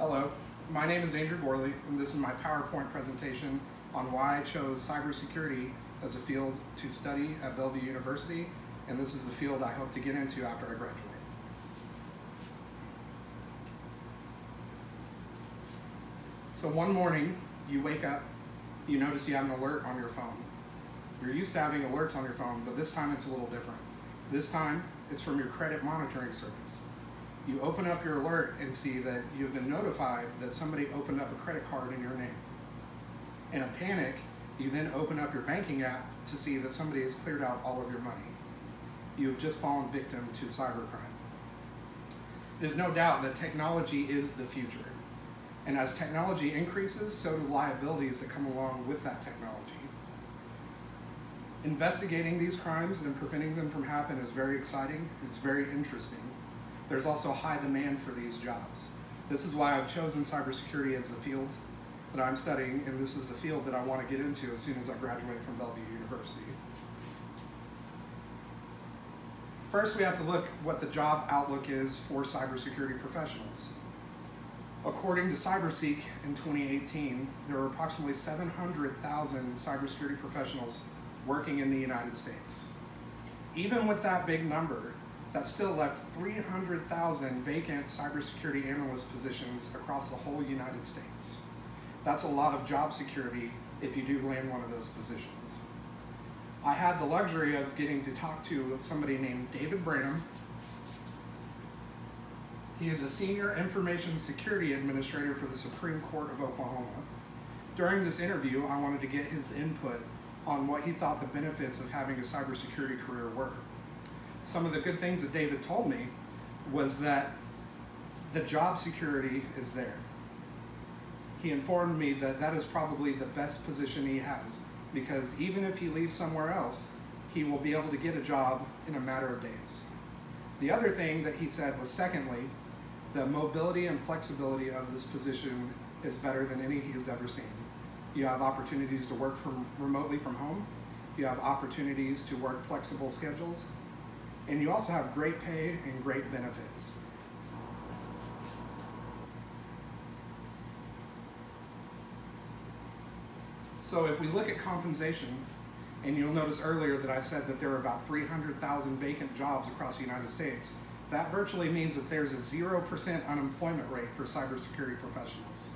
Hello, my name is Andrew Gorley, and this is my PowerPoint presentation on why I chose cybersecurity as a field to study at Bellevue University, and this is the field I hope to get into after I graduate. So one morning, you wake up, you notice you have an alert on your phone. You're used to having alerts on your phone, but this time it's a little different. This time, it's from your credit monitoring service. You open up your alert and see that you've been notified that somebody opened up a credit card in your name. In a panic, you then open up your banking app to see that somebody has cleared out all of your money. You have just fallen victim to cybercrime. There's no doubt that technology is the future. And as technology increases, so do liabilities that come along with that technology. Investigating these crimes and preventing them from happening is very exciting. It's very interesting. There's also high demand for these jobs. This is why I've chosen cybersecurity as the field that I'm studying, and this is the field that I want to get into as soon as I graduate from Bellevue University. First, we have to look what the job outlook is for cybersecurity professionals. According to CyberSeek in 2018, there were approximately 700,000 cybersecurity professionals working in the United States. Even with that big number, that still left 300,000 vacant cybersecurity analyst positions across the whole United States. That's a lot of job security if you do land one of those positions. I had the luxury of getting to talk to somebody named David Branham. He is a senior information security administrator for the Supreme Court of Oklahoma. During this interview, I wanted to get his input on what he thought the benefits of having a cybersecurity career were. Some of the good things that David told me was that the job security is there. He informed me that that is probably the best position he has, because even if he leaves somewhere else, he will be able to get a job in a matter of days. The other thing that he said was, secondly, the mobility and flexibility of this position is better than any he has ever seen. You have opportunities to work remotely from home. You have opportunities to work flexible schedules. And you also have great pay and great benefits. So if we look at compensation, and you'll notice earlier that I said that there are about 300,000 vacant jobs across the United States, that virtually means that there's a 0% unemployment rate for cybersecurity professionals.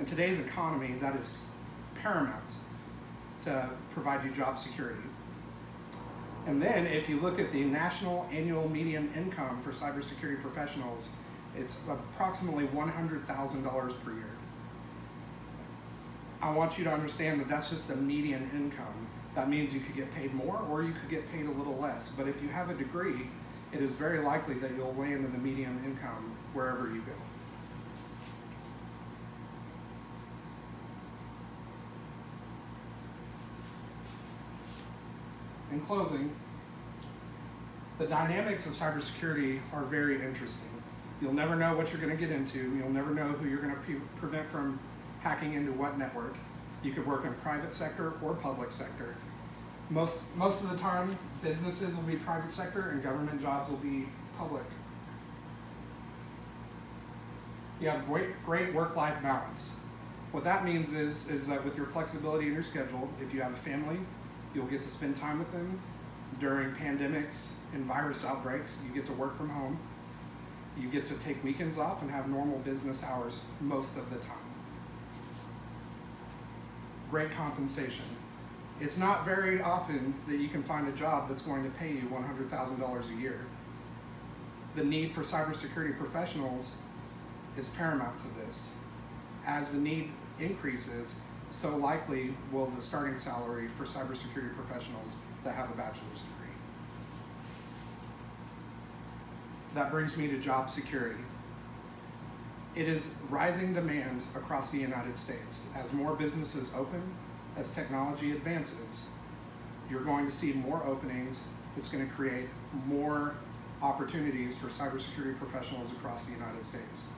In today's economy, that is paramount to provide you job security. And then if you look at the national annual median income for cybersecurity professionals, it's approximately $100,000 per year. I want you to understand that that's just the median income. That means you could get paid more or you could get paid a little less. But if you have a degree, it is very likely that you'll land in the median income wherever you go. In closing, the dynamics of cybersecurity are very interesting. You'll never know what you're going to get into. You'll never know who you're going to prevent from hacking into what network. You could work in private sector or public sector. Most of the time, businesses will be private sector and government jobs will be public. You have great work-life balance. What that means is that with your flexibility in your schedule, if you have a family, you'll get to spend time with them. During pandemics and virus outbreaks, you get to work from home. You get to take weekends off and have normal business hours most of the time. Great compensation. It's not very often that you can find a job that's going to pay you $100,000 a year. The need for cybersecurity professionals is paramount to this. As the need increases, so likely will the starting salary for cybersecurity professionals that have a bachelor's degree. That brings me to job security. It is rising demand across the United States. As more businesses open, as technology advances, you're going to see more openings. It's going to create more opportunities for cybersecurity professionals across the United States.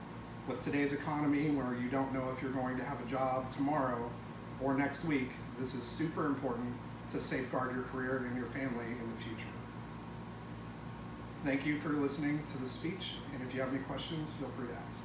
With today's economy, where you don't know if you're going to have a job tomorrow or next week, this is super important to safeguard your career and your family in the future. Thank you for listening to the speech, and if you have any questions, feel free to ask.